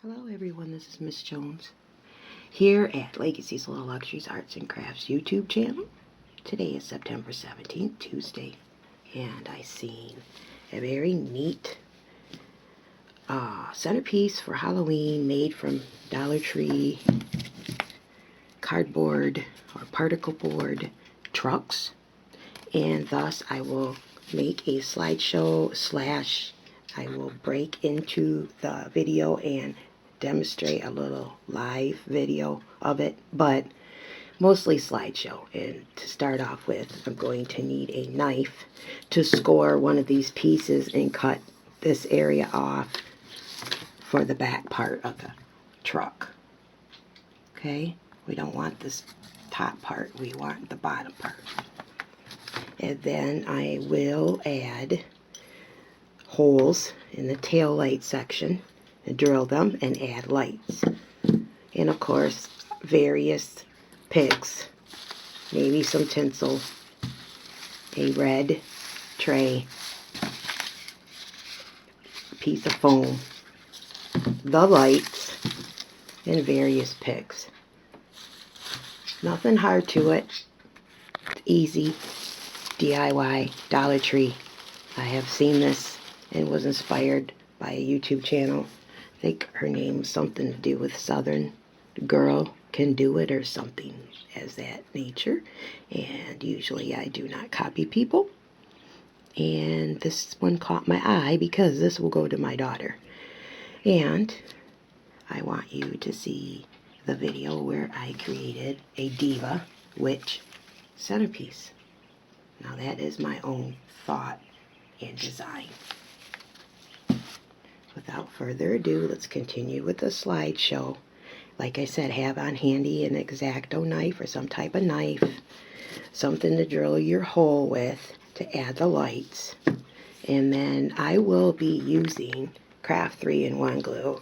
Hello everyone, this is Miss Jones here at Legacy's Little Luxuries Arts and Crafts YouTube channel. Today is September 17th, Tuesday, and I seen a very neat centerpiece for Halloween made from Dollar Tree cardboard or particle board trucks, and thus I will make a slideshow slash I will break into the video and demonstrate a little live video of it, but mostly slideshow. And to start off with, I'm going to need a knife to score one of these pieces and cut this area off for the back part of the truck. Okay, we don't want this top part, we want the bottom part. And then I will add holes in the tail light section and drill them and add lights. And of course, various picks, maybe some tinsel, a red tray, a piece of foam, the lights, and various picks. Nothing hard to it. It's easy. DIY, Dollar Tree. I have seen this and was inspired by a YouTube channel. I think her name's something to do with Southern Girl Can Do It or something as that nature. And usually I do not copy people. And this one caught my eye because this will go to my daughter. And I want you to see the video where I created a diva witch centerpiece. Now that is my own thought and design. Without further ado, let's continue with the slideshow. Like I said, have on handy an X-Acto knife or some type of knife, something to drill your hole with to add the lights. And then I will be using Craft 3-in-1 glue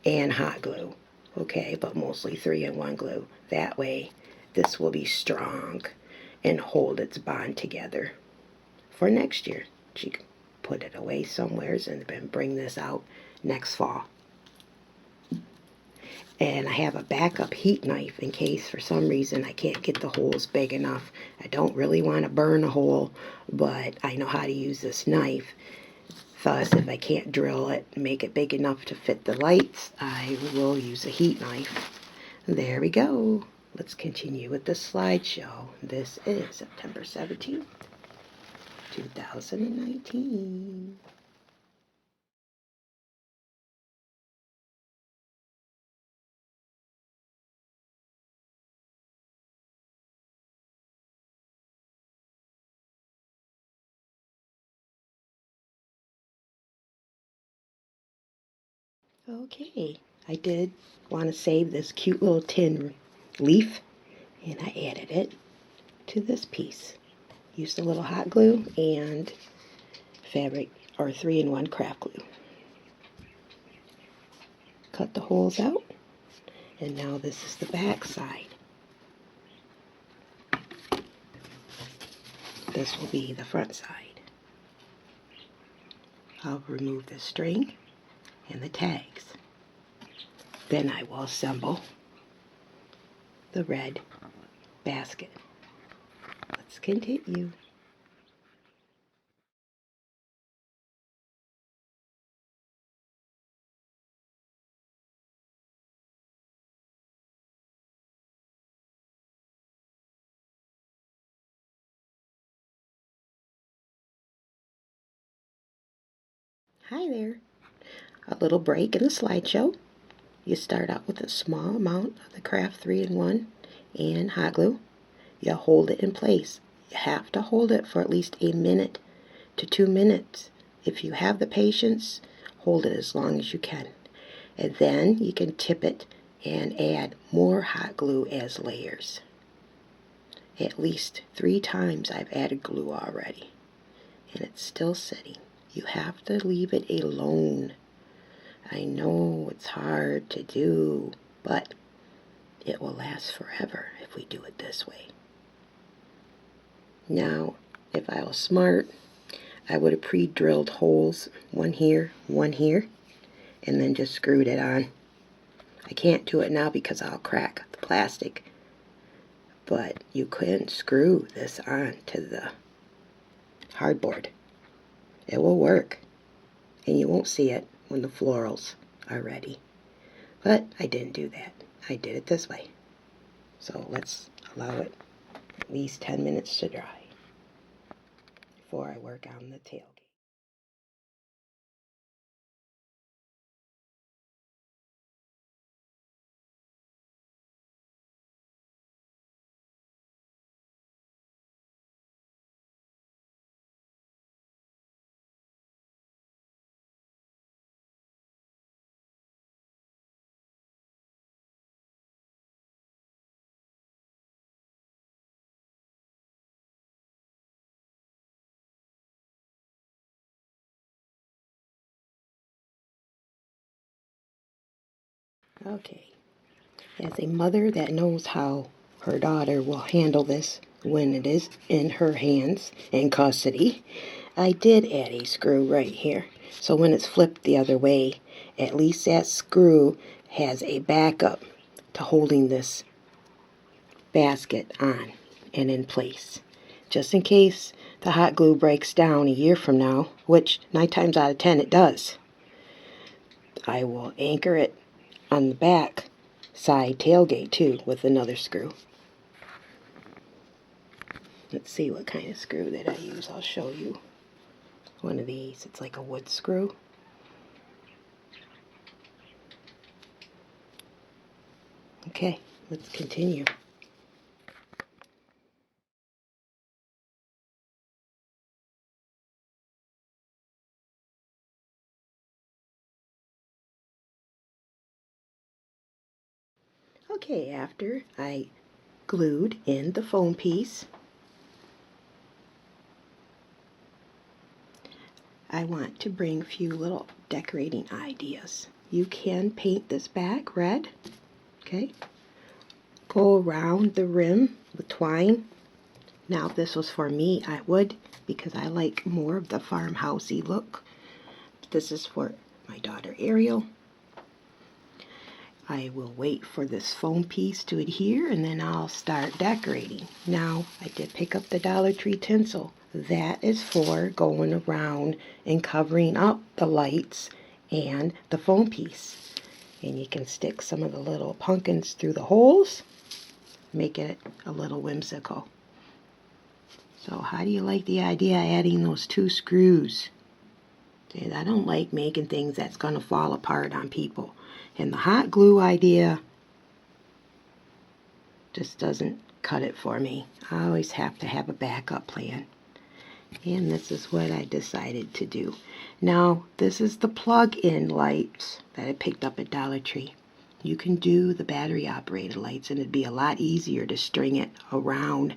and hot glue. Okay, but mostly 3-in-1 glue. That way, this will be strong and hold its bond together for next year. She can put it away somewheres and then bring this out next fall. And I have a backup heat knife in case for some reason I can't get the holes big enough. I don't really want to burn a hole, but I know how to use this knife. Thus, if I can't drill it and make it big enough to fit the lights, I will use a heat knife. There we go. Let's continue with the slideshow. This is September 17th, 2019. Okay, I did want to save this cute little tin leaf, and I added it to this piece. Used a little hot glue and fabric or 3-in-1 craft glue. Cut the holes out, and now this is the back side. This will be the front side. I'll remove the string and the tags. Then I will assemble the red basket. Let's continue. Hi there. A little break in the slideshow. You start out with a small amount of the Craft 3-in-1 and hot glue. You hold it in place. You have to hold it for at least 1 minute to 2 minutes. If you have the patience, hold it as long as you can. And then you can tip it and add more hot glue as layers. At least 3 times I've added glue already. And it's still sitting. You have to leave it alone. I know it's hard to do, but it will last forever if we do it this way. Now, if I was smart, I would have pre-drilled holes, one here, and then just screwed it on. I can't do it now because I'll crack the plastic, but you couldn't screw this on to the hardboard. It will work, and you won't see it when the florals are ready. But I didn't do that. I did it this way. So let's allow it at least 10 minutes to dry before I work on the tailgate. Okay. As a mother that knows how her daughter will handle this when it is in her hands in custody, I did add a screw right here. So when it's flipped the other way, at least that screw has a backup to holding this basket on and in place. Just in case the hot glue breaks down a year from now, which 9 times out of 10 it does, I will anchor it on the back side tailgate too with another screw. Let's see what kind of screw that I use. I'll show you. One of these. It's like a wood screw. Okay, let's continue. Okay, after I glued in the foam piece, I want to bring a few little decorating ideas. You can paint this back red, okay? Go around the rim with twine. Now if this was for me, I would, because I like more of the farmhousey look. This is for my daughter Ariel. I will wait for this foam piece to adhere and then I'll start decorating. Now, I did pick up the Dollar Tree tinsel. That is for going around and covering up the lights and the foam piece. And you can stick some of the little pumpkins through the holes, make it a little whimsical. So how do you like the idea of adding those 2 screws? I don't like making things that's going to fall apart on people. And the hot glue idea just doesn't cut it for me. I always have to have a backup plan. And this is what I decided to do. Now, this is the plug-in lights that I picked up at Dollar Tree. You can do the battery-operated lights, and it'd be a lot easier to string it around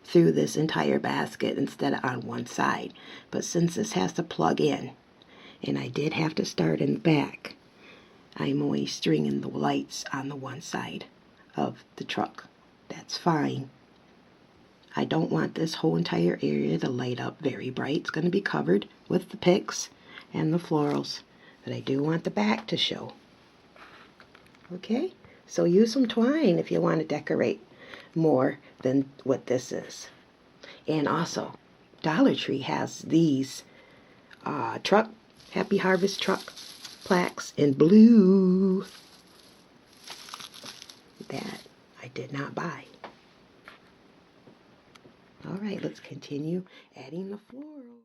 through this entire basket instead of on one side. But since this has to plug in, and I did have to start in the back, I'm only stringing the lights on the one side of the truck. That's fine. I don't want this whole entire area to light up very bright. It's going to be covered with the picks and the florals, but I do want the back to show. Okay, so use some twine if you want to decorate more than what this is. And also, Dollar Tree has these truck, Happy Harvest truck plaques in blue that I did not buy. All right, let's continue adding the floral.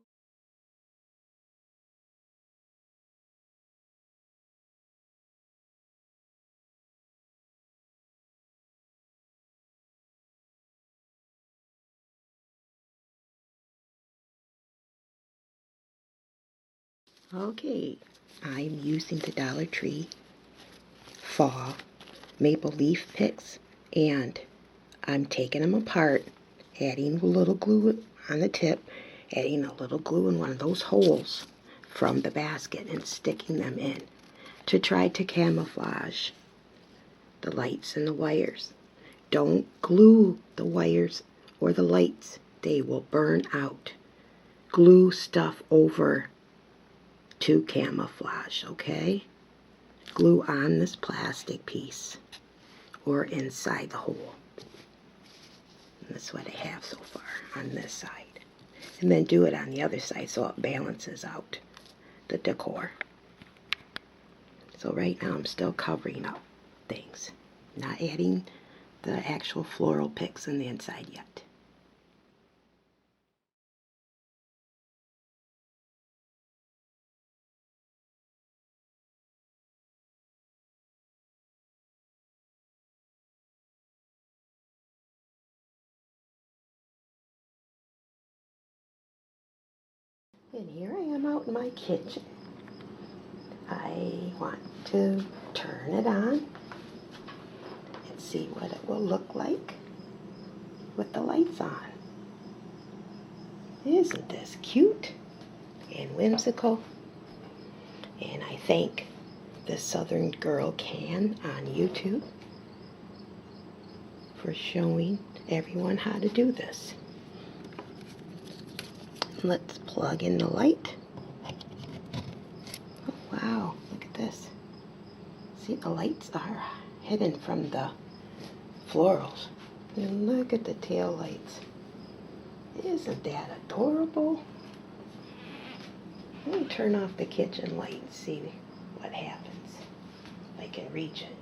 Okay, I'm using the Dollar Tree fall maple leaf picks, and I'm taking them apart, adding a little glue on the tip, adding a little glue in one of those holes from the basket and sticking them in to try to camouflage the lights and the wires. Don't glue the wires or the lights. They will burn out. Glue stuff over to camouflage, okay? glue on this plastic piece or inside the hole. And that's what I have so far on this side. And then do it on the other side so it balances out the decor. So right now I'm still covering up things, not adding the actual floral picks on the inside yet. And here I am out in my kitchen. I want to turn it on and see what it will look like with the lights on. Isn't this cute and whimsical? And I thank the Southern Girl Can on YouTube for showing everyone how to do this. Let's plug in the light. Oh, wow, look at this. See, the lights are hidden from the florals. And look at the tail lights. Isn't that adorable? Let me turn off the kitchen light and see what happens. If I can reach it.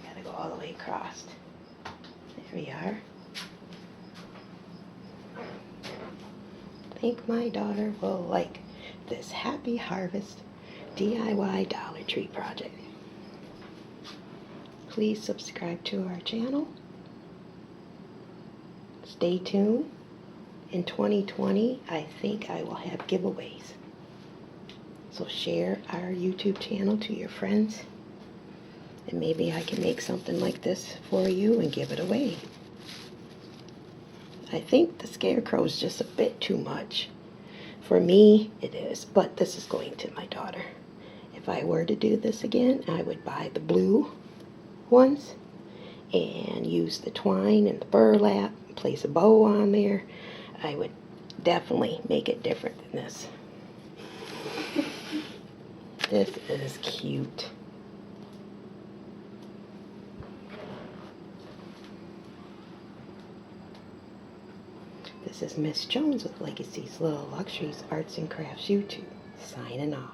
Gotta go all the way across. There we are. I think my daughter will like this Happy Harvest DIY Dollar Tree project. Please subscribe to our channel. Stay tuned. In 2020, I think I will have giveaways. So share our YouTube channel to your friends. And maybe I can make something like this for you and give it away. I think the scarecrow is just a bit too much. For me, it is, but this is going to my daughter. If I were to do this again, I would buy the blue ones and use the twine and the burlap, place a bow on there. I would definitely make it different than this. This is cute. This is Miss Jones with Legacy's Little Luxuries Arts and Crafts YouTube, signing off.